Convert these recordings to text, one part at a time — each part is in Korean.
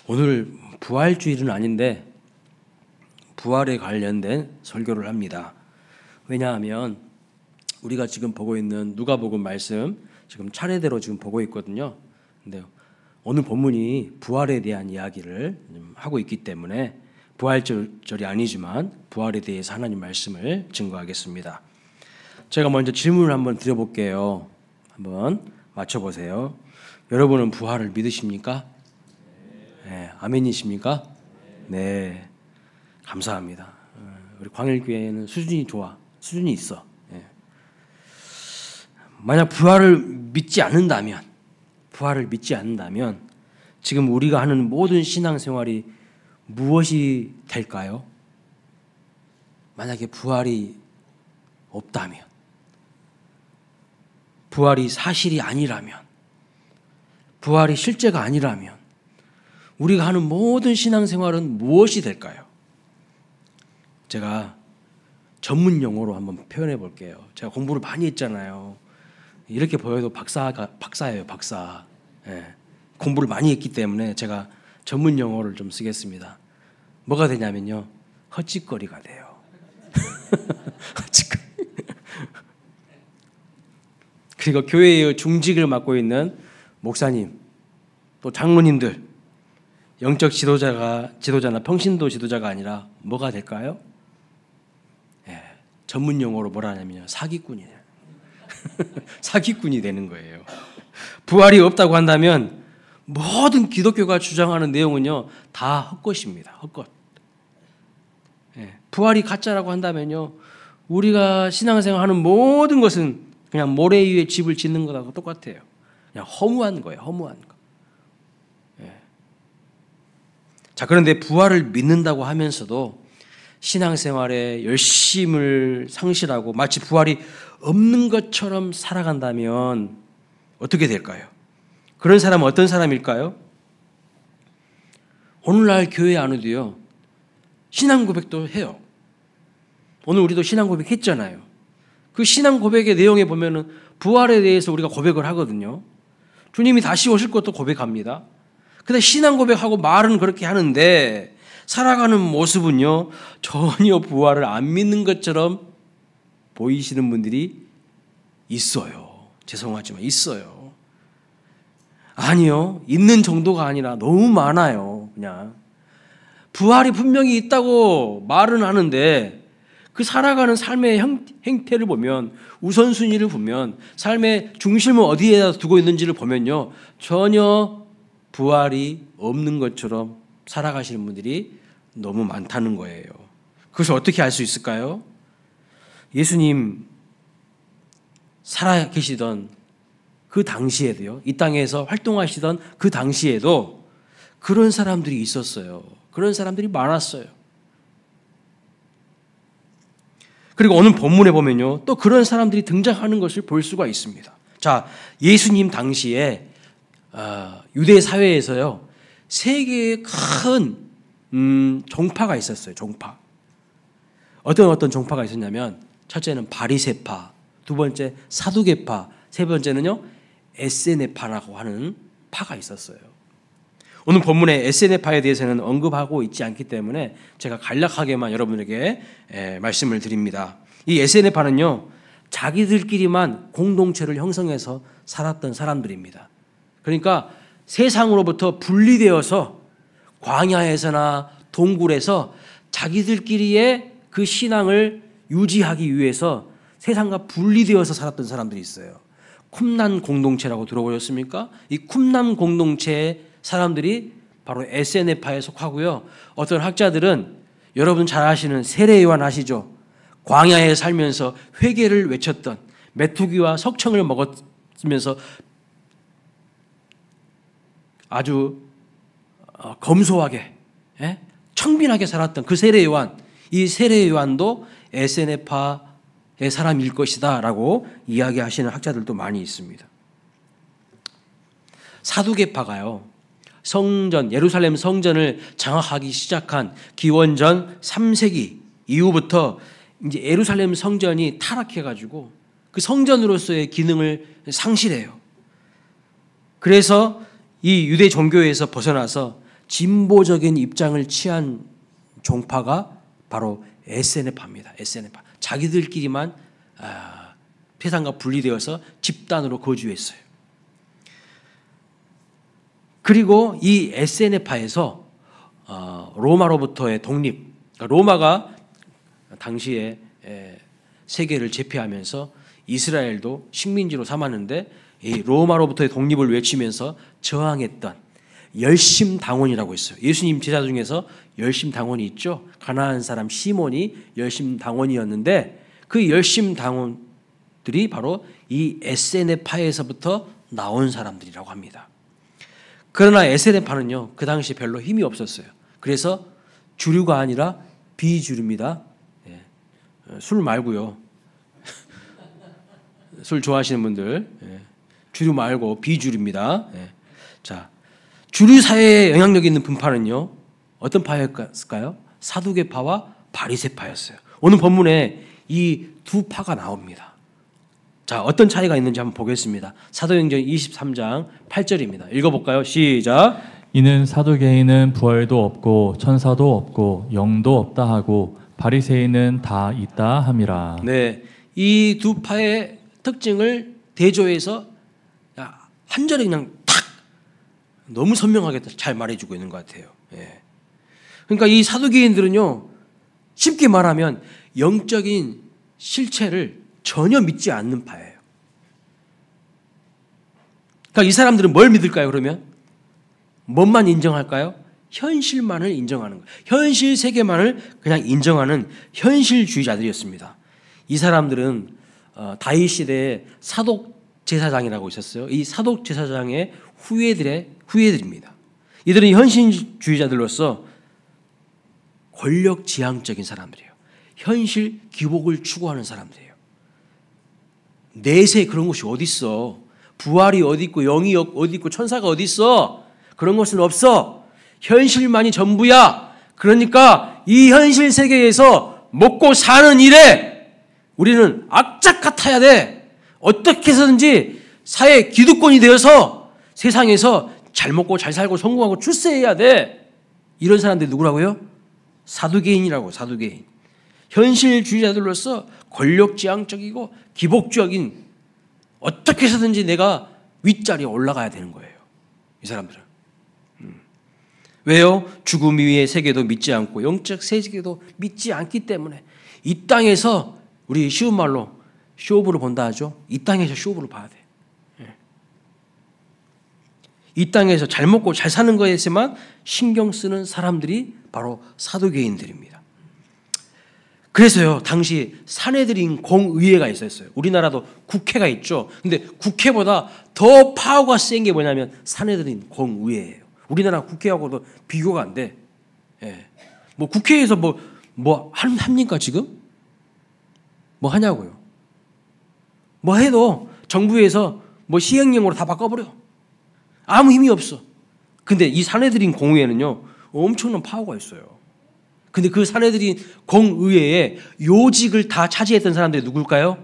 오늘 부활주일은 아닌데 부활에 관련된 설교를 합니다. 왜냐하면 우리가 지금 보고 있는 누가복음 말씀 지금 차례대로 지금 보고 있거든요. 근데 오늘 본문이 부활에 대한 이야기를 하고 있기 때문에 부활절이 아니지만 부활에 대해서 하나님 말씀을 증거하겠습니다. 제가 먼저 질문을 한번 드려볼게요. 한번 맞춰보세요. 여러분은 부활을 믿으십니까? 네. 아멘이십니까? 네. 감사합니다. 우리 광일교회는 수준이 좋아. 수준이 있어. 네. 만약 부활을 믿지 않는다면 지금 우리가 하는 모든 신앙생활이 무엇이 될까요? 만약에 부활이 없다면, 부활이 사실이 아니라면, 부활이 실제가 아니라면 우리가 하는 모든 신앙생활은 무엇이 될까요? 제가 전문 용어로 한번 표현해 볼게요. 제가 공부를 많이 했잖아요. 이렇게 보여도 박사예요, 박사. 예. 공부를 많이 했기 때문에 제가 전문 용어를 좀 쓰겠습니다. 뭐가 되냐면요, 헛짓거리가 돼요. 헛짓거리. 그리고 교회의 중직을 맡고 있는 목사님, 또 장로님들, 영적 지도자나 평신도 지도자가 아니라 뭐가 될까요? 예, 전문 용어로 뭐라 하냐면요, 사기꾼이에요. 사기꾼이 되는 거예요. 부활이 없다고 한다면 모든 기독교가 주장하는 내용은요 다 헛것입니다. 헛것. 예, 부활이 가짜라고 한다면요 우리가 신앙생활하는 모든 것은 그냥 모래 위에 집을 짓는 것하고 똑같아요. 그냥 허무한 거예요. 허무한 거. 예. 자, 그런데 부활을 믿는다고 하면서도 신앙생활에 열심을 상실하고 마치 부활이 없는 것처럼 살아간다면 어떻게 될까요? 그런 사람은 어떤 사람일까요? 오늘날 교회 안에도요 신앙 고백도 해요. 오늘 우리도 신앙 고백 했잖아요. 그 신앙 고백의 내용에 보면은 부활에 대해서 우리가 고백을 하거든요. 주님이 다시 오실 것도 고백합니다. 근데 신앙 고백하고 말은 그렇게 하는데 살아가는 모습은요 전혀 부활을 안 믿는 것처럼 보이시는 분들이 있어요. 죄송하지만 있어요. 아니요, 있는 정도가 아니라 너무 많아요. 그냥 부활이 분명히 있다고 말은 하는데 그 살아가는 삶의 행태를 보면, 우선순위를 보면, 삶의 중심을 어디에다 두고 있는지를 보면요 전혀 부활이 없는 것처럼 살아가시는 분들이 너무 많다는 거예요. 그것을 어떻게 알 수 있을까요? 예수님 살아 계시던 그 당시에도요, 이 땅에서 활동하시던 그 당시에도 그런 사람들이 있었어요. 그런 사람들이 많았어요. 그리고 오늘 본문에 보면요 또 그런 사람들이 등장하는 것을 볼 수가 있습니다. 자, 예수님 당시에 유대 사회에서요 세 개의 큰 종파가 있었어요. 종파. 어떤 종파가 있었냐면 첫째는 바리새파, 두 번째 사두개파, 세 번째는요 에세네파라고 하는 파가 있었어요. 오늘 본문에 에세네파에 대해서는 언급하고 있지 않기 때문에 제가 간략하게만 여러분에게 말씀을 드립니다. 이 에세네파는요 자기들끼리만 공동체를 형성해서 살았던 사람들입니다. 그러니까 세상으로부터 분리되어서 광야에서나 동굴에서 자기들끼리의 그 신앙을 유지하기 위해서 세상과 분리되어서 살았던 사람들이 있어요. 쿰난 공동체라고 들어보셨습니까? 이 쿰난 공동체의 사람들이 바로 에세네파에 속하고요. 어떤 학자들은 여러분 잘 아시는 세례 요한 아시죠? 광야에 살면서 회개를 외쳤던, 메뚜기와 석청을 먹으면서 아주 검소하게 청빈하게 살았던 그 세례 요한, 이 세례 요한도 에세네파의 사람일 것이다 라고 이야기하시는 학자들도 많이 있습니다. 사두개파가요 예루살렘 성전을 장악하기 시작한 기원전 3세기 이후부터 이제 예루살렘 성전이 타락해가지고 그 성전으로서의 기능을 상실해요. 그래서 이 유대 종교에서 벗어나서 진보적인 입장을 취한 종파가 바로 SNF파입니다. SNF파. 자기들끼리만 세상과 분리되어서 집단으로 거주했어요. 그리고 이 SNF파에서 로마로부터의 독립, 그러니까 로마가 당시에 세계를 제패하면서 이스라엘도 식민지로 삼았는데 이 로마로부터의 독립을 외치면서 저항했던 열심당원이라고 있어요. 예수님 제자 중에서 열심당원이 있죠. 가나안 사람 시몬이 열심당원이었는데 그 열심당원들이 바로 이 SNF파에서부터 나온 사람들이라고 합니다. 그러나 SNF파는요, 그 당시 별로 힘이 없었어요. 그래서 주류가 아니라 비주류입니다. 술 말고요. 술 좋아하시는 분들, 주류 말고 비주류입니다. 자, 주류 사회에 영향력 있는 분파는요, 어떤 파였을까요? 사두개파와 바리새파였어요. 오늘 본문에 이 두 파가 나옵니다. 자, 어떤 차이가 있는지 한번 보겠습니다. 사도행전 23장 8절입니다. 읽어볼까요? 시작. 이는 사두개인은 부활도 없고 천사도 없고 영도 없다 하고 바리새인은 다 있다 함이라. 네, 이 두 파의 특징을 대조해서 한 절에 그냥 탁 너무 선명하게 잘 말해주고 있는 것 같아요. 그러니까 이 사두개인들은요, 쉽게 말하면 영적인 실체를 전혀 믿지 않는 파예요. 그러니까 이 사람들은 뭘 믿을까요? 그러면 뭔만 인정할까요? 현실만을 인정하는 거예요. 현실 세계만을 그냥 인정하는 현실주의자들이었습니다. 이 사람들은 다윗 시대에 사독 제사장이라고 있었어요. 이 사독 제사장의 후예들입니다. 이들은 현실주의자들로서 권력지향적인 사람들이에요. 현실 기복을 추구하는 사람들이에요. 내세 그런 것이 어디 있어? 부활이 어디 있고 영이 어디 있고 천사가 어디 있어? 그런 것은 없어. 현실만이 전부야. 그러니까 이 현실 세계에서 먹고 사는 일에 우리는 악착 같아야 돼. 어떻게 해서든지 사회 기득권이 되어서 세상에서 잘 먹고 잘 살고 성공하고 출세해야 돼. 이런 사람들이 누구라고요? 사두개인이라고. 사두개인. 현실주의자들로서 권력지향적이고 기복적인, 어떻게 해서든지 내가 윗자리에 올라가야 되는 거예요. 이 사람들은. 왜요? 죽음 위의 세계도 믿지 않고 영적 세계도 믿지 않기 때문에 이 땅에서, 우리 쉬운 말로 쇼부를 본다 하죠. 이 땅에서 쇼부를 봐야 돼. 이 땅에서 잘 먹고 잘 사는 것에서만 신경 쓰는 사람들이 바로 사두개인들입니다. 그래서요, 당시 사내들인 공의회가 있었어요. 우리나라도 국회가 있죠. 근데 국회보다 더 파워가 센 게 뭐냐면 사내들인 공의회예요. 우리나라 국회하고도 비교가 안 돼. 뭐 국회에서 뭐 합니까 지금? 뭐 하냐고요. 뭐 해도 정부에서 뭐 시행령으로 다 바꿔버려. 아무 힘이 없어. 근데 이 사내들인 공의회는요, 엄청난 파워가 있어요. 근데 그 사내들인 공의회에 요직을 다 차지했던 사람들이 누굴까요?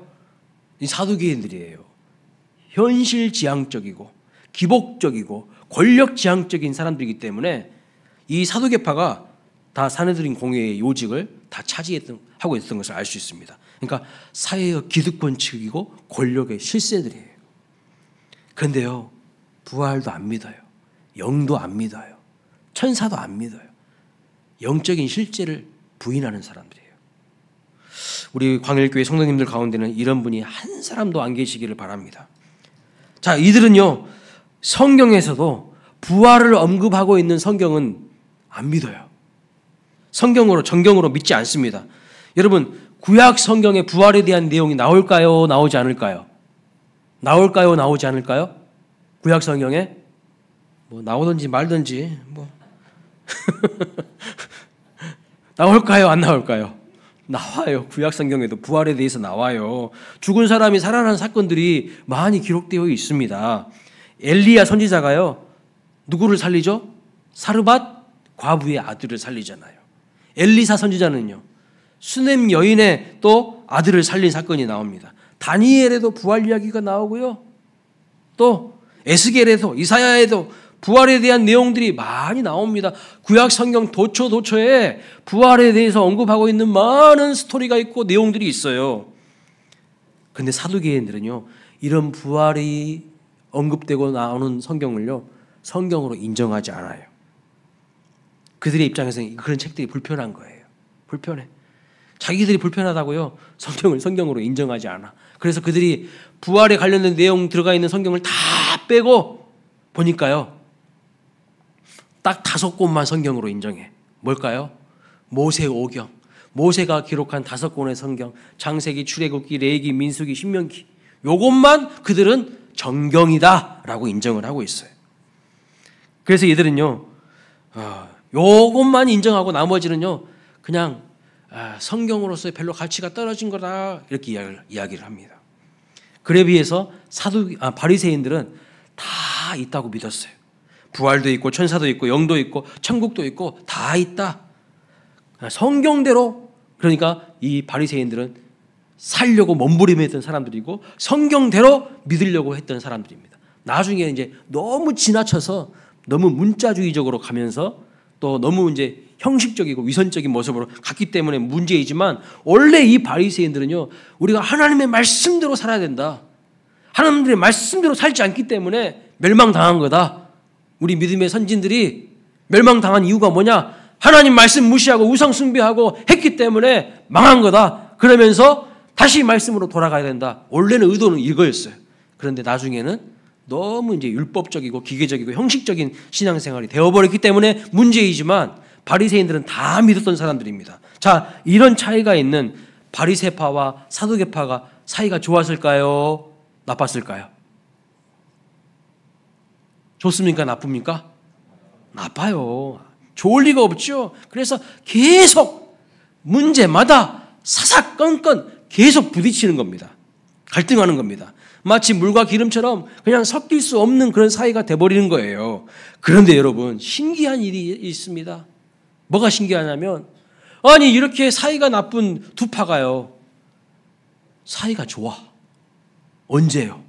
이 사두개인들이에요. 현실지향적이고 기복적이고 권력지향적인 사람들이기 때문에 이 사두개파가 다 사내들인 공회의 요직을 다 하고 있었던 것을 알 수 있습니다. 그러니까 사회의 기득권 측이고 권력의 실세들이에요. 그런데요, 부활도 안 믿어요. 영도 안 믿어요. 천사도 안 믿어요. 영적인 실제를 부인하는 사람들이에요. 우리 광일교회 성도님들 가운데는 이런 분이 한 사람도 안 계시기를 바랍니다. 자, 이들은요, 성경에서도 부활을 언급하고 있는 성경은 안 믿어요. 정경으로 믿지 않습니다. 여러분, 구약 성경에 부활에 대한 내용이 나올까요? 나오지 않을까요? 나올까요? 나오지 않을까요? 구약 성경에 뭐 나오든지 말든지 뭐 나올까요? 안 나올까요? 나와요. 구약 성경에도 부활에 대해서 나와요. 죽은 사람이 살아난 사건들이 많이 기록되어 있습니다. 엘리야 선지자가요, 누구를 살리죠? 사르밧 과부의 아들을 살리잖아요. 엘리사 선지자는요, 수넴 여인의 또 아들을 살린 사건이 나옵니다. 다니엘에도 부활 이야기가 나오고요, 또 에스겔에도, 이사야에도 부활에 대한 내용들이 많이 나옵니다. 구약 성경 도처도처에 부활에 대해서 언급하고 있는 많은 스토리가 있고 내용들이 있어요. 근데 사두개인들은요, 이런 부활이 언급되고 나오는 성경을요, 성경으로 인정하지 않아요. 그들의 입장에서는 그런 책들이 불편한 거예요. 불편해. 자기들이 불편하다고요, 성경으로 인정하지 않아. 그래서 그들이 부활에 관련된 내용 들어가 있는 성경을 다 빼고 보니까요, 딱 5권만 성경으로 인정해. 뭘까요? 모세오경. 모세가 기록한 5권의 성경, 창세기, 출애굽기, 레위기, 민수기, 신명기, 요것만 그들은 정경이다라고 인정을 하고 있어요. 그래서 얘들은요, 요것만 인정하고 나머지는요, 그냥 성경으로서의 별로 가치가 떨어진 거다, 이렇게 이야기를 합니다. 그에 비해서 바리새인들은 다 있다고 믿었어요. 부활도 있고 천사도 있고 영도 있고 천국도 있고 다 있다. 성경대로, 그러니까 이 바리새인들은 살려고 몸부림했던 사람들이고 성경대로 믿으려고 했던 사람들입니다. 나중에 이제 너무 지나쳐서 너무 문자주의적으로 가면서 또 너무 이제 형식적이고 위선적인 모습으로 갔기 때문에 문제이지만, 원래 이 바리새인들은요, 우리가 하나님의 말씀대로 살아야 된다, 하나님의 말씀대로 살지 않기 때문에 멸망당한 거다. 우리 믿음의 선진들이 멸망당한 이유가 뭐냐? 하나님 말씀 무시하고 우상 숭배하고 했기 때문에 망한 거다. 그러면서 다시 말씀으로 돌아가야 된다. 원래는 의도는 이거였어요. 그런데 나중에는 너무 이제 율법적이고 기계적이고 형식적인 신앙생활이 되어버렸기 때문에 문제이지만, 바리새인들은 다 믿었던 사람들입니다. 자, 이런 차이가 있는 바리새파와 사두개파가 사이가 좋았을까요? 나빴을까요? 좋습니까? 나쁩니까? 나빠요. 좋을 리가 없죠. 그래서 계속 문제마다 사사건건 계속 부딪히는 겁니다. 갈등하는 겁니다. 마치 물과 기름처럼 그냥 섞일 수 없는 그런 사이가 돼버리는 거예요. 그런데 여러분, 신기한 일이 있습니다. 뭐가 신기하냐면, 아니 이렇게 사이가 나쁜 두 파가요, 사이가 좋아. 언제요?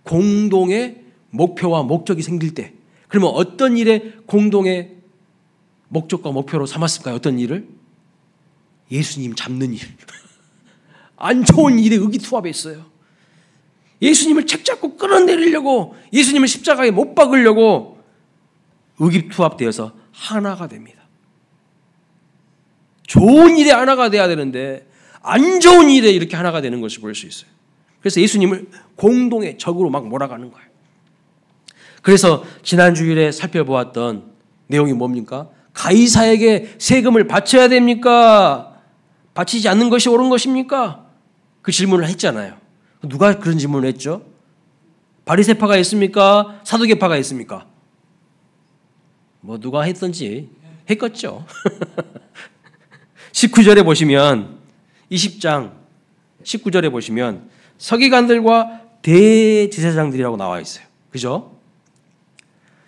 공동의 목표와 목적이 생길 때. 그러면 어떤 일에 공동의 목적과 목표로 삼았을까요? 어떤 일을? 예수님 잡는 일. 안 좋은 일에 의기투합했어요. 예수님을 책잡고 끌어내리려고, 예수님을 십자가에 못 박으려고 의기투합되어서 하나가 됩니다. 좋은 일에 하나가 돼야 되는데 안 좋은 일에 이렇게 하나가 되는 것을 볼 수 있어요. 그래서 예수님을 공동의 적으로 막 몰아가는 거예요. 그래서 지난 주일에 살펴보았던 내용이 뭡니까? 가이사에게 세금을 바쳐야 됩니까? 바치지 않는 것이 옳은 것입니까? 그 질문을 했잖아요. 누가 그런 질문을 했죠? 바리새파가 했습니까? 사두개파가 했습니까? 뭐 누가 했던지 했겠죠. 19절에 보시면, 20장 19절에 보시면 서기관들과 대제사장들이라고 나와 있어요. 그죠?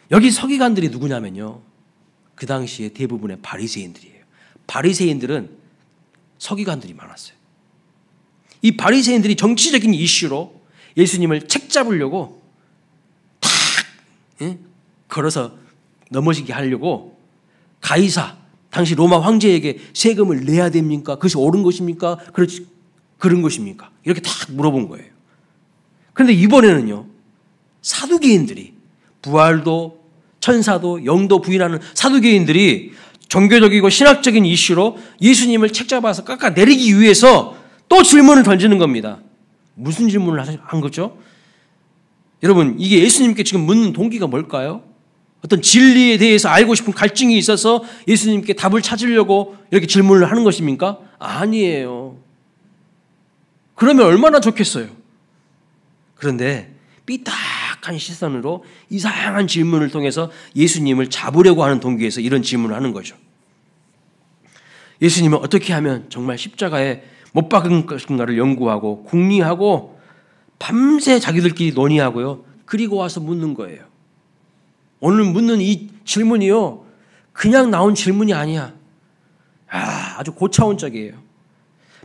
여기 서기관들이 누구냐면요, 그 당시에 대부분의 바리새인들이에요. 바리새인들은 서기관들이 많았어요. 이 바리새인들이 정치적인 이슈로 예수님을 책잡으려고 탁 걸어서 넘어지게 하려고 가이사, 당시 로마 황제에게 세금을 내야 됩니까? 그것이 옳은 것입니까? 그런 것입니까? 이렇게 탁 물어본 거예요. 그런데 이번에는요, 사두개인들이, 부활도 천사도 영도 부인하는 사두개인들이 종교적이고 신학적인 이슈로 예수님을 책잡아서 깎아내리기 위해서 또 질문을 던지는 겁니다. 무슨 질문을 한 거죠? 여러분, 이게 예수님께 지금 묻는 동기가 뭘까요? 어떤 진리에 대해서 알고 싶은 갈증이 있어서 예수님께 답을 찾으려고 이렇게 질문을 하는 것입니까? 아니에요. 그러면 얼마나 좋겠어요. 그런데 삐딱한 시선으로 이상한 질문을 통해서 예수님을 잡으려고 하는 동기에서 이런 질문을 하는 거죠. 예수님은 어떻게 하면 정말 십자가에 못 박은 것인가를 연구하고 궁리하고 밤새 자기들끼리 논의하고요, 그리고 와서 묻는 거예요. 오늘 묻는 이 질문이요, 그냥 나온 질문이 아니야. 아주 고차원적이에요.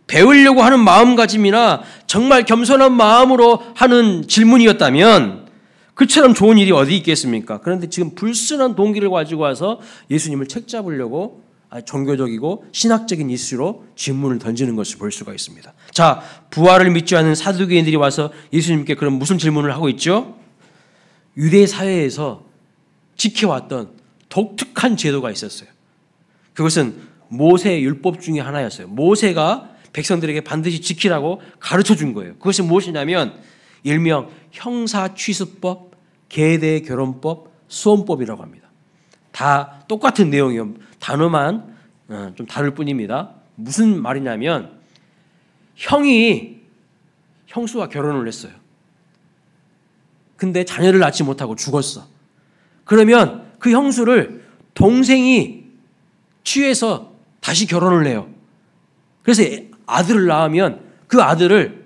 배우려고 하는 마음가짐이나 정말 겸손한 마음으로 하는 질문이었다면 그처럼 좋은 일이 어디 있겠습니까? 그런데 지금 불순한 동기를 가지고 와서 예수님을 책잡으려고 종교적이고 신학적인 이슈로 질문을 던지는 것을 볼 수가 있습니다. 자, 부활을 믿지 않는 사두개인들이 와서 예수님께 그럼 무슨 질문을 하고 있죠? 유대 사회에서 지켜왔던 독특한 제도가 있었어요. 그것은 모세의 율법 중에 하나였어요. 모세가 백성들에게 반드시 지키라고 가르쳐 준 거예요. 그것이 무엇이냐면 일명 형사취수법, 계대결혼법, 수혼법이라고 합니다. 다 똑같은 내용이에요. 단어만 좀 다를 뿐입니다. 무슨 말이냐면 형수와 결혼을 했어요. 근데 자녀를 낳지 못하고 죽었어. 그러면 그 형수를 동생이 취해서 다시 결혼을 해요. 그래서 아들을 낳으면 그 아들을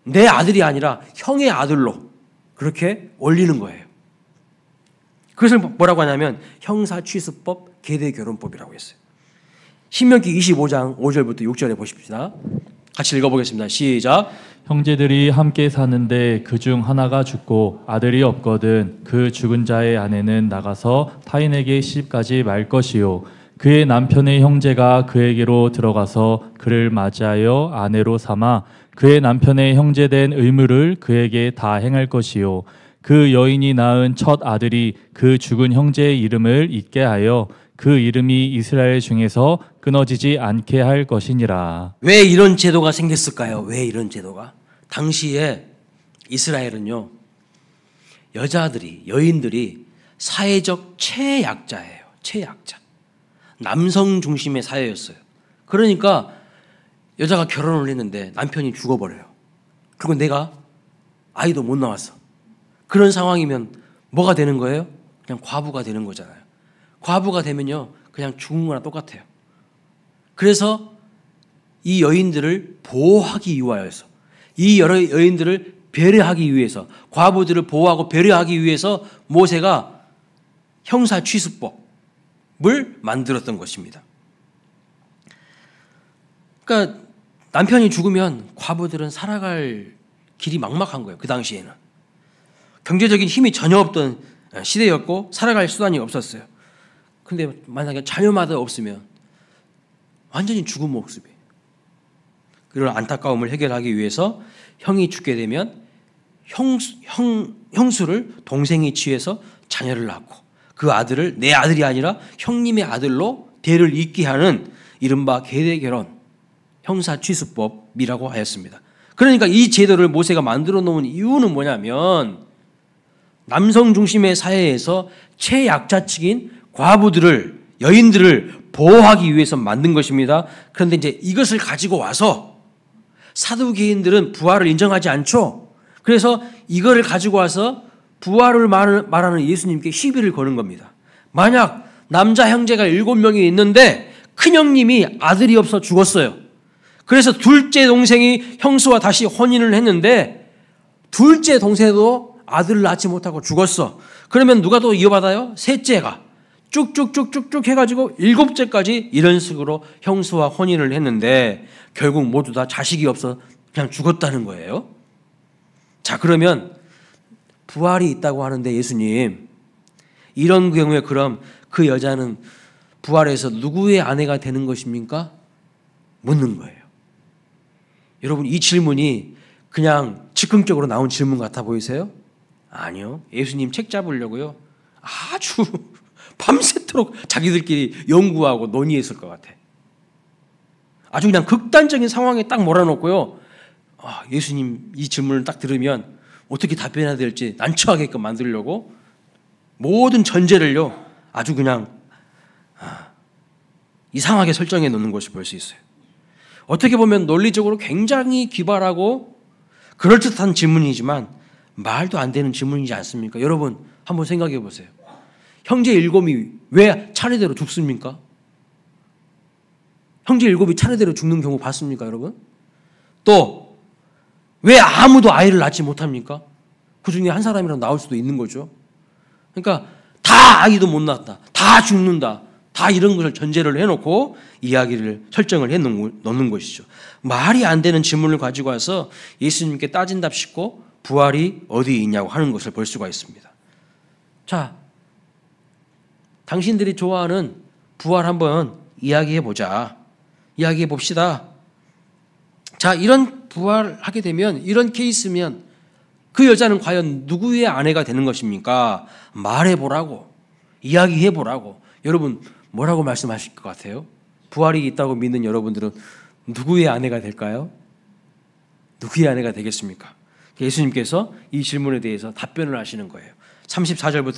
내 아들이 아니라 형의 아들로 그렇게 올리는 거예요. 그것을 뭐라고 하냐면 형사취수법, 계대결혼법이라고 했어요. 신명기 25장 5절부터 6절에 보십시다. 같이 읽어보겠습니다. 시작. 형제들이 함께 사는데 그중 하나가 죽고 아들이 없거든 그 죽은 자의 아내는 나가서 타인에게 시집가지 말 것이요 그의 남편의 형제가 그에게로 들어가서 그를 맞이하여 아내로 삼아 그의 남편의 형제된 의무를 그에게 다 행할 것이요 그 여인이 낳은 첫 아들이 그 죽은 형제의 이름을 잊게 하여 그 이름이 이스라엘 중에서 끊어지지 않게 할 것이니라. 왜 이런 제도가 생겼을까요? 왜 이런 제도가? 당시에 이스라엘은요, 여인들이 사회적 최약자예요. 최약자. 남성 중심의 사회였어요. 그러니까 여자가 결혼을 했는데 남편이 죽어버려요. 그리고 내가 아이도 못 낳았어. 그런 상황이면 뭐가 되는 거예요? 그냥 과부가 되는 거잖아요. 과부가 되면요, 그냥 죽은 거나 똑같아요. 그래서 이 여인들을 보호하기 위하여서, 이 여러 여인들을 배려하기 위해서, 과부들을 보호하고 배려하기 위해서 모세가 형사취수법을 만들었던 것입니다. 그러니까 남편이 죽으면 과부들은 살아갈 길이 막막한 거예요. 그 당시에는. 경제적인 힘이 전혀 없던 시대였고 살아갈 수단이 없었어요. 근데 만약에 자녀마다 없으면 완전히 죽은 목숨이에요. 그런 안타까움을 해결하기 위해서 형이 죽게 되면 형수를 동생이 취해서 자녀를 낳고 그 아들을 내 아들이 아니라 형님의 아들로 대를 잇게 하는 이른바 계대결혼 형사취수법이라고 하였습니다. 그러니까 이 제도를 모세가 만들어 놓은 이유는 뭐냐면 남성 중심의 사회에서 최약자층인 과부들을, 여인들을 보호하기 위해서 만든 것입니다. 그런데 이제 이것을 가지고 와서 사두개인들은 부활을 인정하지 않죠. 그래서 이거를 가지고 와서 부활을 말하는 예수님께 시비를 거는 겁니다. 만약 남자 형제가 7명이 있는데 큰형님이 아들이 없어 죽었어요. 그래서 둘째 동생이 형수와 다시 혼인을 했는데 둘째 동생도 아들을 낳지 못하고 죽었어. 그러면 누가 또 이어받아요? 셋째가 쭉쭉쭉쭉쭉 해가지고 7째까지 이런 식으로 형수와 혼인을 했는데 결국 모두 다 자식이 없어 그냥 죽었다는 거예요. 자, 그러면 부활이 있다고 하는데 예수님, 이런 경우에 그럼 그 여자는 부활해서 누구의 아내가 되는 것입니까? 묻는 거예요. 여러분, 이 질문이 그냥 즉흥적으로 나온 질문 같아 보이세요? 아니요. 예수님 책 잡으려고요. 아주 밤새도록 자기들끼리 연구하고 논의했을 것 같아. 아주 그냥 극단적인 상황에 딱 몰아놓고요. 예수님 이 질문을 딱 들으면 어떻게 답변해야 될지 난처하게끔 만들려고 모든 전제를요 아주 그냥 이상하게 설정해 놓는 것을 볼 수 있어요. 어떻게 보면 논리적으로 굉장히 기발하고 그럴듯한 질문이지만 말도 안 되는 질문이지 않습니까? 여러분 한번 생각해 보세요. 형제 7이 왜 차례대로 죽습니까? 형제 7이 차례대로 죽는 경우 봤습니까, 여러분? 또 왜 아무도 아이를 낳지 못합니까? 그 중에 한 사람이라도 나올 수도 있는 거죠. 그러니까 다 아이도 못 낳았다, 다 죽는다, 다 이런 것을 전제를 해놓고 이야기를 설정을 해놓는 것이죠. 말이 안 되는 질문을 가지고 와서 예수님께 따진답시고 부활이 어디에 있냐고 하는 것을 볼 수가 있습니다. 자, 당신들이 좋아하는 부활 한번 이야기해 보자. 이야기해 봅시다. 자, 이런 부활하게 되면, 이런 케이스면 그 여자는 과연 누구의 아내가 되는 것입니까? 말해 보라고, 이야기해 보라고. 여러분 뭐라고 말씀하실 것 같아요? 부활이 있다고 믿는 여러분들은 누구의 아내가 될까요? 누구의 아내가 되겠습니까? 예수님께서 이 질문에 대해서 답변을 하시는 거예요. 34절부터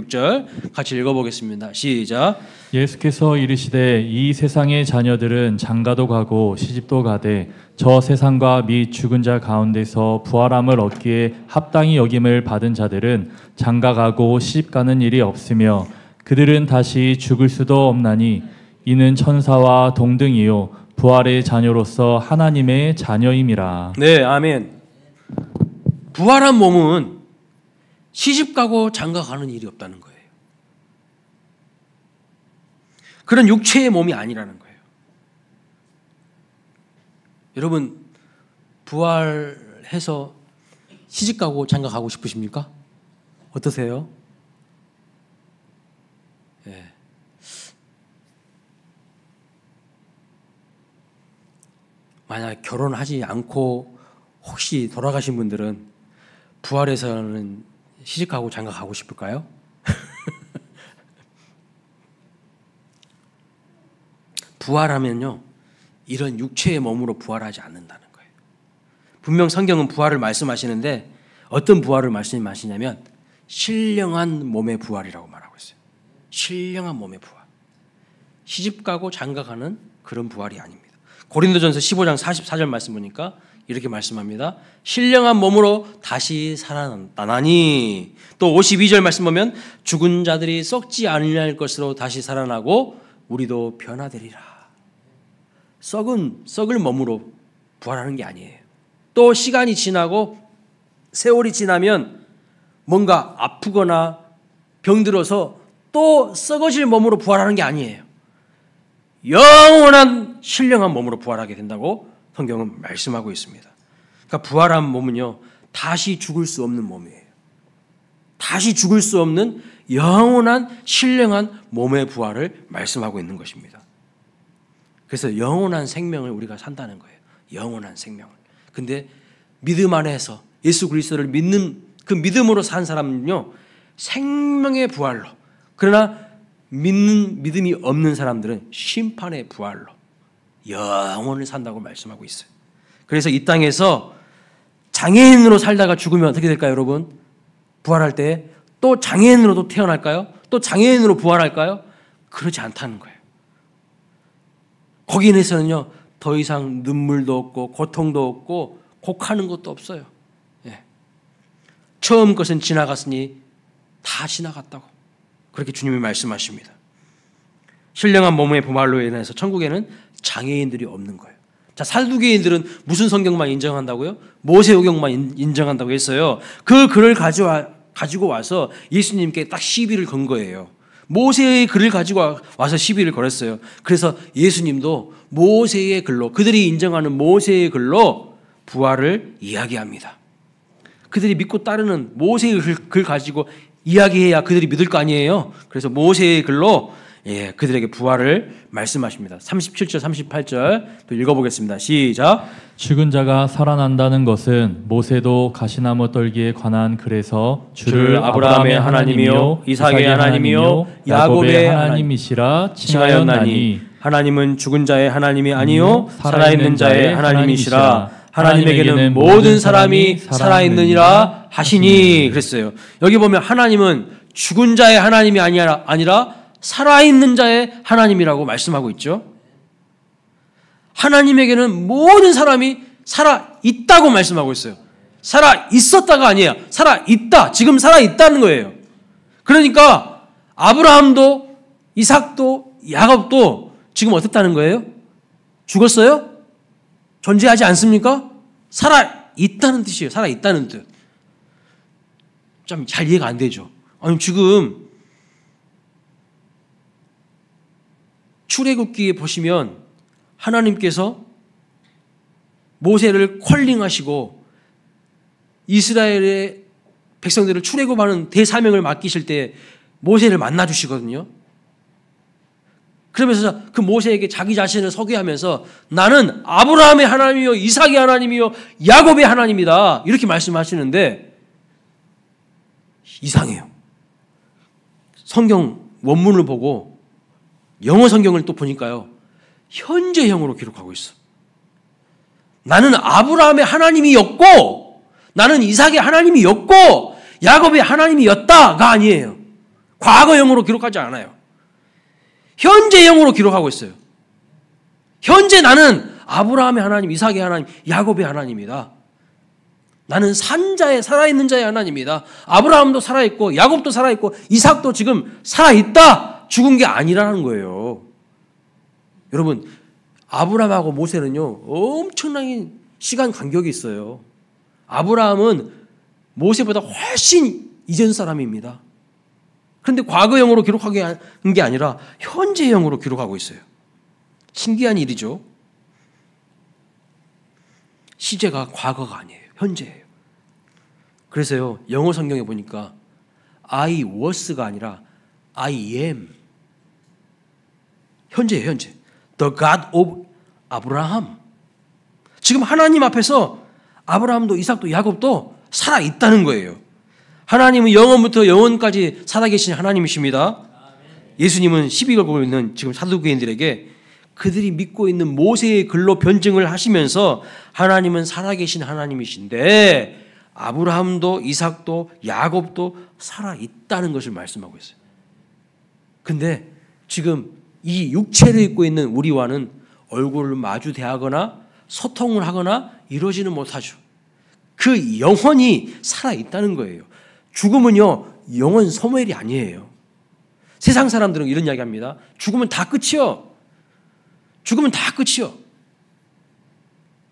36절 같이 읽어보겠습니다. 시작. 예수께서 이르시되 이 세상의 자녀들은 장가도 가고 시집도 가되 저 세상과 및 죽은 자 가운데서 부활함을 얻기에 합당히 여김을 받은 자들은 장가 가고 시집 가는 일이 없으며 그들은 다시 죽을 수도 없나니 이는 천사와 동등이요 부활의 자녀로서 하나님의 자녀임이라. 네, 아멘. 부활한 몸은 시집가고 장가가는 일이 없다는 거예요. 그런 육체의 몸이 아니라는 거예요. 여러분 부활해서 시집가고 장가가고 싶으십니까? 어떠세요? 네. 만약 결혼하지 않고 혹시 돌아가신 분들은 부활해서는 시집가고 장가가고 싶을까요? 부활하면요, 이런 육체의 몸으로 부활하지 않는다는 거예요. 분명 성경은 부활을 말씀하시는데 어떤 부활을 말씀하시냐면 신령한 몸의 부활이라고 말하고 있어요. 신령한 몸의 부활. 시집가고 장가가는 그런 부활이 아닙니다. 고린도전서 15장 44절 말씀 보니까 이렇게 말씀합니다. 신령한 몸으로 다시 살아나니. 또 52절 말씀 보면 죽은 자들이 썩지 아니할 것으로 다시 살아나고 우리도 변화되리라. 썩을 몸으로 부활하는 게 아니에요. 또 시간이 지나고 세월이 지나면 뭔가 아프거나 병들어서 또 썩어질 몸으로 부활하는 게 아니에요. 영원한 신령한 몸으로 부활하게 된다고 성경은 말씀하고 있습니다. 그러니까 부활한 몸은요, 다시 죽을 수 없는 몸이에요. 다시 죽을 수 없는 영원한 신령한 몸의 부활을 말씀하고 있는 것입니다. 그래서 영원한 생명을 우리가 산다는 거예요. 영원한 생명을. 근데 믿음 안에서 예수 그리스도를 믿는 그 믿음으로 산 사람은요, 생명의 부활로. 그러나 믿음이 없는 사람들은 심판의 부활로 영원을 산다고 말씀하고 있어요. 그래서 이 땅에서 장애인으로 살다가 죽으면 어떻게 될까요, 여러분? 부활할 때 또 장애인으로도 태어날까요? 또 장애인으로 부활할까요? 그러지 않다는 거예요. 거기에서는요, 더 이상 눈물도 없고 고통도 없고 곡하는 것도 없어요. 예. 처음 것은 지나갔으니 다 지나갔다고 그렇게 주님이 말씀하십니다. 신령한 몸의 부활로 인해서 천국에는 장애인들이 없는 거예요. 자, 사두개인들은 무슨 성경만 인정한다고요? 모세오경만 인정한다고 했어요. 그 글을 가지고 와서 예수님께 딱 시비를 건 거예요. 모세의 글을 가지고 와서 시비를 걸었어요. 그래서 예수님도 모세의 글로, 그들이 인정하는 모세의 글로 부활을 이야기합니다. 그들이 믿고 따르는 모세의 글 가지고 이야기해야 그들이 믿을 거 아니에요. 그래서 모세의 글로 그들에게 부활을 말씀하십니다. 37절, 38절 또 읽어보겠습니다. 시작. 죽은 자가 살아난다는 것은 모세도 가시나무 떨기에 관한 글에서 주를 아브라함의 하나님이요 이삭의 하나님이요 야곱의 하나님이시라 칭하였나니 하나님은 죽은 자의 하나님이 아니요 살아있는 자의 하나님이시라. 하나님에게는 모든 사람이 살아있느니라 하시니. 그랬어요. 여기 보면 하나님은 죽은 자의 하나님이 아니라 살아있는 자의 하나님이라고 말씀하고 있죠. 하나님에게는 모든 사람이 살아있다고 말씀하고 있어요. 살아있었다가 아니에요. 살아있다. 지금 살아있다는 거예요. 그러니까 아브라함도 이삭도 야곱도 지금 어떻다는 거예요? 죽었어요? 존재하지 않습니까? 살아있다는 뜻이에요. 살아있다는 뜻. 좀 잘 이해가 안 되죠. 아니 지금 출애굽기에 보시면 하나님께서 모세를 콜링하시고 이스라엘의 백성들을 출애굽하는 대사명을 맡기실 때 모세를 만나 주시거든요. 그러면서 그 모세에게 자기 자신을 소개하면서 나는 아브라함의 하나님이요 이삭의 하나님이요 야곱의 하나님이다 이렇게 말씀하시는데 이상해요. 성경 원문을 보고 영어 성경을 또 보니까요 현재형으로 기록하고 있어. 나는 아브라함의 하나님이었고 나는 이삭의 하나님이었고 야곱의 하나님이었다가 아니에요. 과거형으로 기록하지 않아요. 현재형으로 기록하고 있어요. 현재 나는 아브라함의 하나님, 이삭의 하나님, 야곱의 하나님이다. 나는 살아있는 자의 하나님이다. 아브라함도 살아있고 야곱도 살아있고 이삭도 지금 살아있다. 죽은 게 아니라는 거예요. 여러분 아브라함하고 모세는요 엄청난 시간 간격이 있어요. 아브라함은 모세보다 훨씬 이전 사람입니다. 그런데 과거형으로 기록하게 한 게 아니라 현재형으로 기록하고 있어요. 신기한 일이죠. 시제가 과거가 아니에요. 현재예요. 그래서요 영어 성경에 보니까 I was가 아니라 I am. 현재예요. 현재. The God of Abraham. 지금 하나님 앞에서 아브라함도 이삭도 야곱도 살아있다는 거예요. 하나님은 영원부터 영원까지 살아계신 하나님이십니다. 예수님은 12절 보고 있는 지금 사두개인들에게 그들이 믿고 있는 모세의 글로 변증을 하시면서 하나님은 살아계신 하나님이신데 아브라함도 이삭도 야곱도 살아있다는 것을 말씀하고 있어요. 근데 지금 이 육체를 입고 있는 우리와는 얼굴을 마주 대하거나 소통을 하거나 이러지는 못하죠. 그 영혼이 살아있다는 거예요. 죽음은요 영혼 소멸이 아니에요. 세상 사람들은 이런 이야기합니다. 죽으면 다 끝이요. 죽으면 다 끝이요.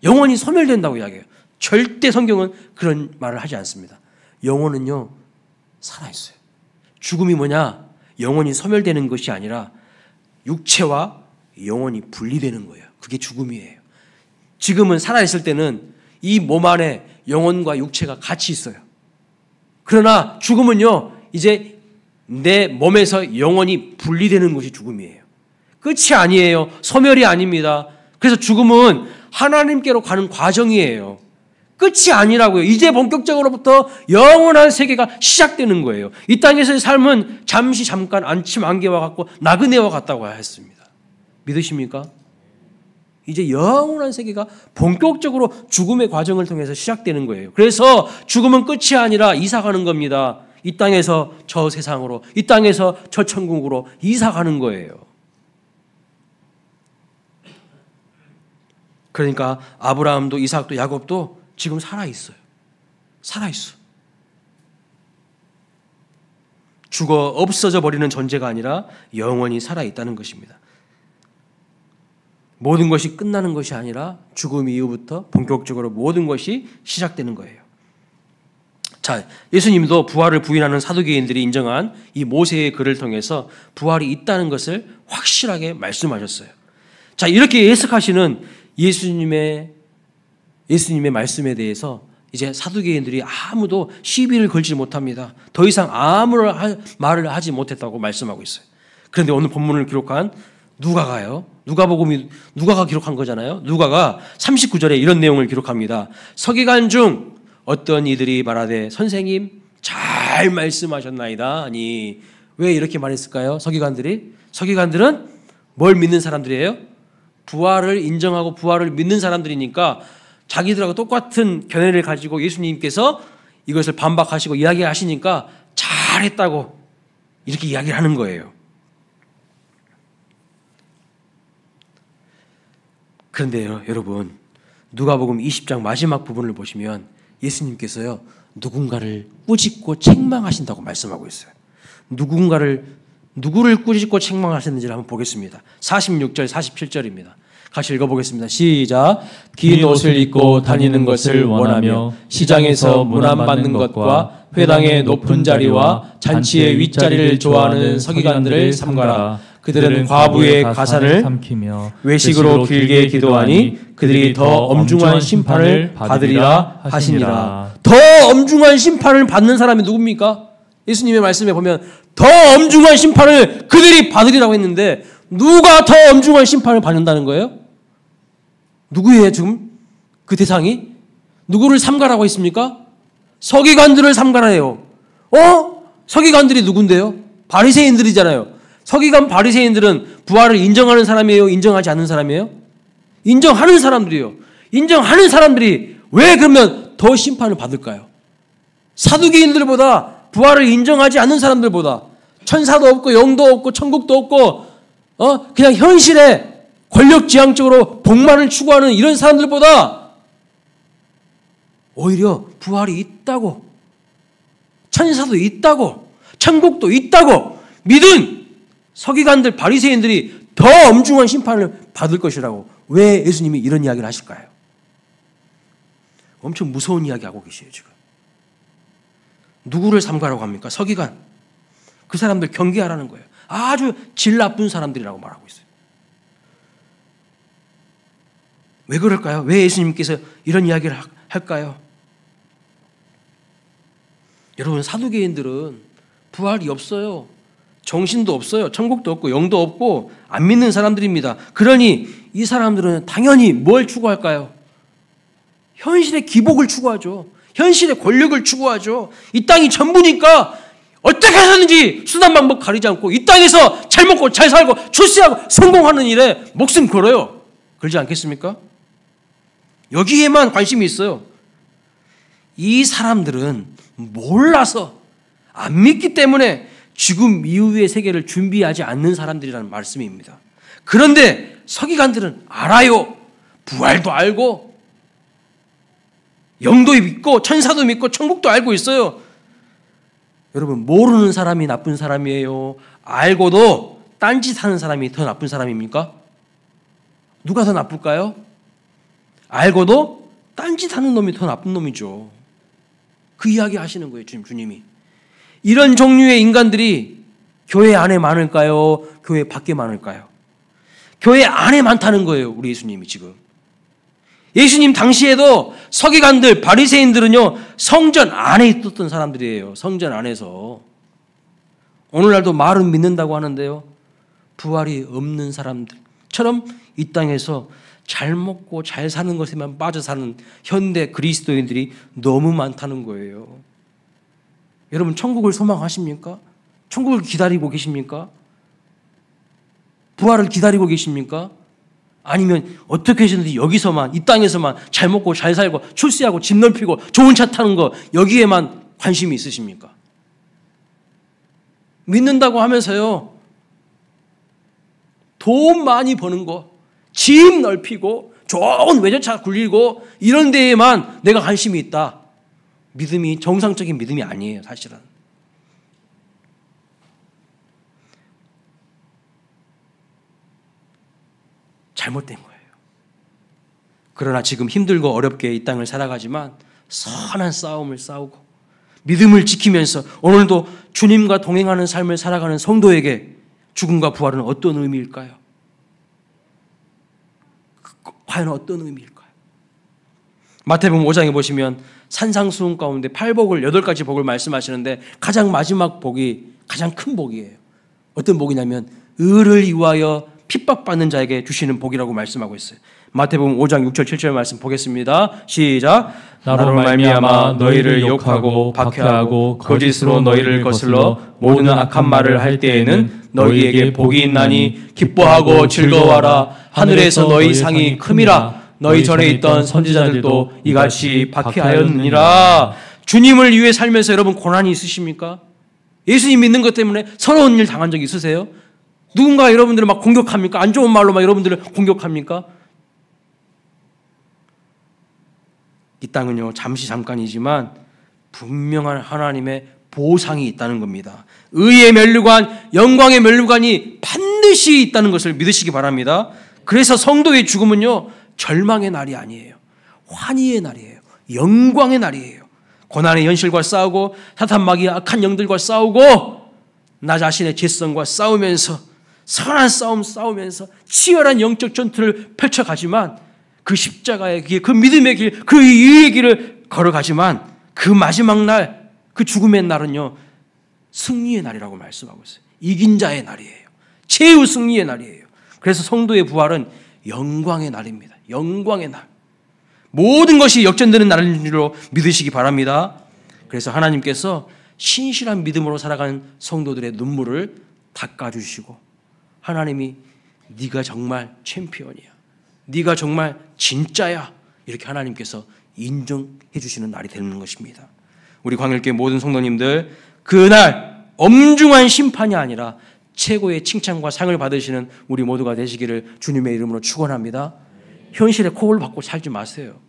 영혼이 소멸된다고 이야기해요. 절대 성경은 그런 말을 하지 않습니다. 영혼은요 살아있어요. 죽음이 뭐냐? 영혼이 소멸되는 것이 아니라 육체와 영혼이 분리되는 거예요. 그게 죽음이에요. 지금은 살아있을 때는 이 몸 안에 영혼과 육체가 같이 있어요. 그러나 죽음은요 이제 내 몸에서 영혼이 분리되는 것이 죽음이에요. 끝이 아니에요. 소멸이 아닙니다. 그래서 죽음은 하나님께로 가는 과정이에요. 끝이 아니라고요. 이제 본격적으로부터 영원한 세계가 시작되는 거예요. 이 땅에서의 삶은 잠깐 안침 안개와 같고 나그네와 같다고 했습니다. 믿으십니까? 이제 영원한 세계가 본격적으로 죽음의 과정을 통해서 시작되는 거예요. 그래서 죽음은 끝이 아니라 이사가는 겁니다. 이 땅에서 저 세상으로, 이 땅에서 저 천국으로 이사가는 거예요. 그러니까 아브라함도 이삭도 야곱도 지금 살아있어요. 살아있어. 죽어 없어져 버리는 존재가 아니라 영원히 살아있다는 것입니다. 모든 것이 끝나는 것이 아니라 죽음 이후부터 본격적으로 모든 것이 시작되는 거예요. 자, 예수님도 부활을 부인하는 사두개인들이 인정한 이 모세의 글을 통해서 부활이 있다는 것을 확실하게 말씀하셨어요. 자, 이렇게 해석하시는 예수님의 말씀에 대해서 이제 사두개인들이 아무도 시비를 걸지 못합니다. 더 이상 아무런 말을 하지 못했다고 말씀하고 있어요. 그런데 오늘 본문을 기록한 누가가요. 누가가 기록한 거잖아요. 누가가 39절에 이런 내용을 기록합니다. 서기관 중 어떤 이들이 말하되 선생님 잘 말씀하셨나이다. 아니 왜 이렇게 말했을까요? 서기관들은 뭘 믿는 사람들이에요? 부활을 인정하고 부활을 믿는 사람들이니까 자기들하고 똑같은 견해를 가지고 예수님께서 이것을 반박하시고 이야기하시니까 잘했다고 이렇게 이야기를 하는 거예요. 그런데요, 여러분, 누가복음 20장 마지막 부분을 보시면 예수님께서요, 누군가를 꾸짖고 책망하신다고 말씀하고 있어요. 누구를 꾸짖고 책망하셨는지를 한번 보겠습니다. 46절, 47절입니다. 같이 읽어보겠습니다. 시작. 긴 옷을 입고 다니는 것을 원하며 시장에서 문안받는 것과 회당의 높은 자리와 잔치의 윗자리를 좋아하는 서기관들을 삼가라. 그들은 과부의 가산을 삼키며 외식으로 길게 기도하니 그들이 더 엄중한 심판을 받으리라 하시니라. 더 엄중한 심판을 받는 사람이 누굽니까? 예수님의 말씀에 보면 더 엄중한 심판을 그들이 받으리라고 했는데 누가 더 엄중한 심판을 받는다는 거예요? 누구예요 지금? 그 대상이? 누구를 삼가라고 했습니까? 서기관들을 삼가라예요. 서기관들이 누군데요? 바리새인들이잖아요. 서기관 바리새인들은 부활을 인정하는 사람이에요? 인정하지 않는 사람이에요? 인정하는 사람들이에요. 인정하는 사람들이 왜 그러면 더 심판을 받을까요? 사두개인들보다 부활을 인정하지 않는 사람들보다 천사도 없고 영도 없고 천국도 없고 그냥 현실에 권력지향적으로 복만을 추구하는 이런 사람들보다 오히려 부활이 있다고 천사도 있다고 천국도 있다고 믿은 서기관들 바리새인들이 더 엄중한 심판을 받을 것이라고 왜 예수님이 이런 이야기를 하실까요? 엄청 무서운 이야기 하고 계세요 지금. 누구를 삼가라고 합니까? 서기관. 그 사람들 경계하라는 거예요. 아주 질 나쁜 사람들이라고 말하고 있어요. 왜 그럴까요? 왜 예수님께서 이런 이야기를 할까요? 여러분 사두개인들은 부활이 없어요. 정신도 없어요. 천국도 없고 영도 없고 안 믿는 사람들입니다. 그러니 이 사람들은 당연히 뭘 추구할까요? 현실의 기복을 추구하죠. 현실의 권력을 추구하죠. 이 땅이 전부니까 어떻게 해서든지 수단 방법 가리지 않고 이 땅에서 잘 먹고 잘 살고 출세하고 성공하는 일에 목숨 걸어요. 그러지 않겠습니까? 여기에만 관심이 있어요. 이 사람들은 몰라서 안 믿기 때문에 죽음 이후의 세계를 준비하지 않는 사람들이라는 말씀입니다. 그런데 서기관들은 알아요. 부활도 알고 영도 믿고 천사도 믿고 천국도 알고 있어요. 여러분 모르는 사람이 나쁜 사람이에요? 알고도 딴짓하는 사람이 더 나쁜 사람입니까? 누가 더 나쁠까요? 알고도 딴짓하는 놈이 더 나쁜 놈이죠. 그 이야기 하시는 거예요 주님이. 이런 종류의 인간들이 교회 안에 많을까요? 교회 밖에 많을까요? 교회 안에 많다는 거예요 우리 예수님이 지금. 예수님 당시에도 서기관들, 바리새인들은요 성전 안에 있었던 사람들이에요. 성전 안에서. 오늘날도 말은 믿는다고 하는데요 부활이 없는 사람들처럼 이 땅에서 잘 먹고 잘 사는 것에만 빠져 사는 현대 그리스도인들이 너무 많다는 거예요. 여러분 천국을 소망하십니까? 천국을 기다리고 계십니까? 부활을 기다리고 계십니까? 아니면 어떻게 하시는지 여기서만 이 땅에서만 잘 먹고 잘 살고 출세하고 집 넓히고 좋은 차 타는 거 여기에만 관심이 있으십니까? 믿는다고 하면서요 돈 많이 버는 거, 집 넓히고 좋은 외제차 굴리고 이런 데에만 내가 관심이 있다. 믿음이 정상적인 믿음이 아니에요 사실은. 잘못된 거예요. 그러나 지금 힘들고 어렵게 이 땅을 살아가지만 선한 싸움을 싸우고 믿음을 지키면서 오늘도 주님과 동행하는 삶을 살아가는 성도에게 죽음과 부활은 어떤 의미일까요? 과연 어떤 의미일까요? 마태복음 5장에 보시면 산상수훈 가운데 8복을 8가지 복을 말씀하시는데 가장 마지막 복이 가장 큰 복이에요. 어떤 복이냐면 의를 위하여 핍박받는 자에게 주시는 복이라고 말씀하고 있어요. 마태복음 5장 6절 7절 말씀 보겠습니다. 시작. 나로 말미암아 너희를 욕하고 박해하고 거짓으로 너희를 거슬러 모든 악한 말을 할 때에는 너희에게 복이 있나니 기뻐하고 즐거워하라. 하늘에서 너희 상이 큼이라. 너희 전에 있던 선지자들도 이같이 박해하였느니라. 주님을 위해 살면서 여러분 고난이 있으십니까? 예수님 믿는 것 때문에 서러운 일 당한 적 있으세요? 누군가 여러분들을 막 공격합니까? 안 좋은 말로 막 여러분들을 공격합니까? 이 땅은요 잠시 잠깐이지만 분명한 하나님의 보상이 있다는 겁니다. 의의 면류관, 영광의 면류관이 반드시 있다는 것을 믿으시기 바랍니다. 그래서 성도의 죽음은요 절망의 날이 아니에요. 환희의 날이에요. 영광의 날이에요. 고난의 현실과 싸우고 사탄 마귀의 악한 영들과 싸우고 나 자신의 죄성과 싸우면서 선한 싸움 싸우면서 치열한 영적 전투를 펼쳐가지만 그 십자가의 길, 그 믿음의 길, 그 이유의 길을 걸어가지만 그 마지막 날, 그 죽음의 날은요, 승리의 날이라고 말씀하고 있어요. 이긴 자의 날이에요. 최후 승리의 날이에요. 그래서 성도의 부활은 영광의 날입니다. 영광의 날. 모든 것이 역전되는 날인 줄로 믿으시기 바랍니다. 그래서 하나님께서 신실한 믿음으로 살아가는 성도들의 눈물을 닦아주시고 하나님이 네가 정말 챔피언이야. 네가 정말 진짜야. 이렇게 하나님께서 인정해 주시는 날이 되는 것입니다. 우리 광일교회 모든 성도님들 그날 엄중한 심판이 아니라 최고의 칭찬과 상을 받으시는 우리 모두가 되시기를 주님의 이름으로 축원합니다. 현실에 코를 박고 살지 마세요.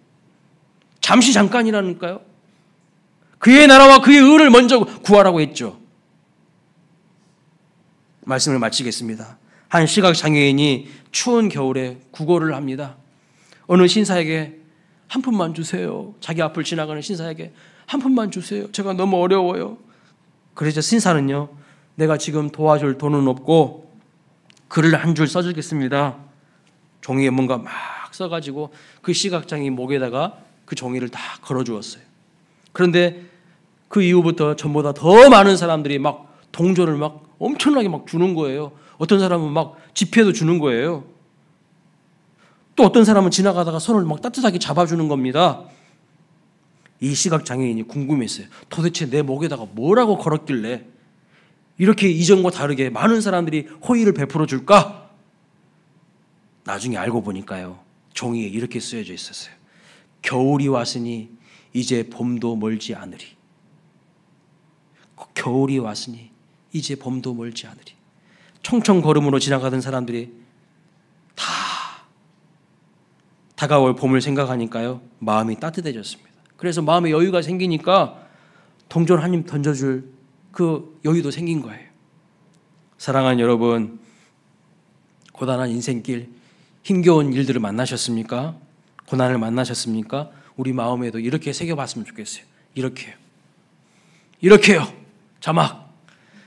잠시 잠깐이라니까요. 그의 나라와 그의 의를 먼저 구하라고 했죠. 말씀을 마치겠습니다. 한 시각장애인이 추운 겨울에 구걸을 합니다. 어느 신사에게 한 푼만 주세요. 자기 앞을 지나가는 신사에게 한 푼만 주세요. 제가 너무 어려워요. 그래서 신사는요, 내가 지금 도와줄 돈은 없고 글을 한 줄 써주겠습니다. 종이에 뭔가 막 써가지고 그 시각장애인 목에다가 그 종이를 다 걸어주었어요. 그런데 그 이후부터 전보다 더 많은 사람들이 막 동전을 막 엄청나게 막 주는 거예요. 어떤 사람은 막 지폐도 주는 거예요. 또 어떤 사람은 지나가다가 손을 막 따뜻하게 잡아주는 겁니다. 이 시각장애인이 궁금했어요. 도대체 내 목에다가 뭐라고 걸었길래 이렇게 이전과 다르게 많은 사람들이 호의를 베풀어 줄까? 나중에 알고 보니까요, 종이에 이렇게 쓰여져 있었어요. 겨울이 왔으니 이제 봄도 멀지 않으리. 겨울이 왔으니 이제 봄도 멀지 않으리. 청청 걸음으로 지나가던 사람들이 다 다가올 봄을 생각하니까요, 마음이 따뜻해졌습니다. 그래서 마음에 여유가 생기니까 동전 한 입 던져줄 그 여유도 생긴 거예요. 사랑하는 여러분, 고단한 인생길, 힘겨운 일들을 만나셨습니까? 고난을 만나셨습니까? 우리 마음에도 이렇게 새겨봤으면 좋겠어요. 이렇게요. 자막.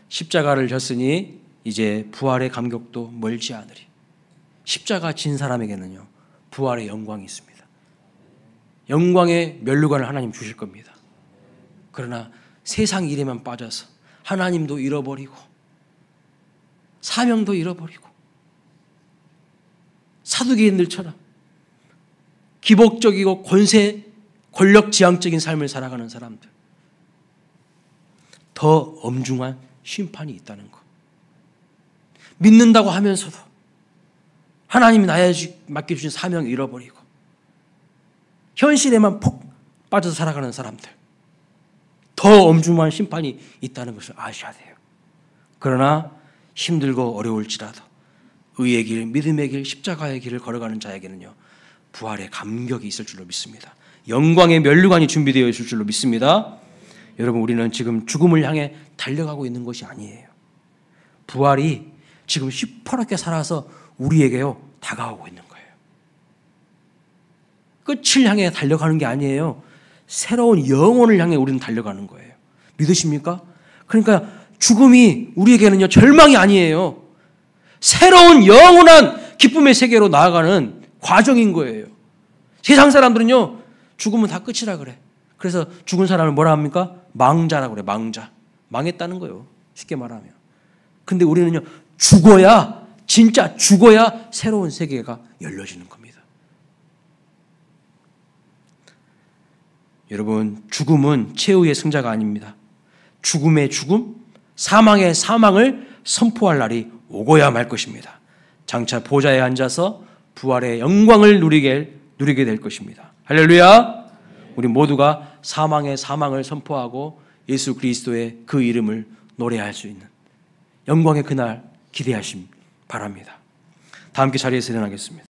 십자가를 졌으니 이제 부활의 감격도 멀지 않으리. 십자가 진 사람에게는요, 부활의 영광이 있습니다. 영광의 면류관을 하나님 주실 겁니다. 그러나 세상 일에만 빠져서 하나님도 잃어버리고 사명도 잃어버리고 사두개인들처럼 기복적이고 권력지향적인 삶을 살아가는 사람들, 더 엄중한 심판이 있다는 것. 믿는다고 하면서도 하나님이 나에게 맡겨주신 사명을 잃어버리고 현실에만 푹 빠져서 살아가는 사람들, 더 엄중한 심판이 있다는 것을 아셔야 돼요. 그러나 힘들고 어려울지라도 의의 길, 믿음의 길, 십자가의 길을 걸어가는 자에게는요, 부활의 감격이 있을 줄로 믿습니다. 영광의 면류관이 준비되어 있을 줄로 믿습니다. 여러분, 우리는 지금 죽음을 향해 달려가고 있는 것이 아니에요. 부활이 지금 시퍼렇게 살아서 우리에게요, 다가오고 있는 거예요. 끝을 향해 달려가는 게 아니에요. 새로운 영혼을 향해 우리는 달려가는 거예요. 믿으십니까? 그러니까 죽음이 우리에게는요, 절망이 아니에요. 새로운 영원한 기쁨의 세계로 나아가는 과정인 거예요. 세상 사람들은요, 죽으면 다 끝이라 그래. 그래서 죽은 사람을 뭐라 합니까? 망자라고 그래. 망자. 망했다는 거예요. 쉽게 말하면. 근데 우리는요, 죽어야, 진짜 죽어야 새로운 세계가 열려지는 겁니다. 여러분, 죽음은 최후의 승자가 아닙니다. 죽음의 죽음, 사망의 사망을 선포할 날이 오고야 말 것입니다. 장차 보좌에 앉아서 부활의 영광을 누리게 될 것입니다. 할렐루야! 우리 모두가 사망의 사망을 선포하고 예수 그리스도의 그 이름을 노래할 수 있는 영광의 그날 기대하심 바랍니다. 다 함께 자리에서 일어나겠습니다.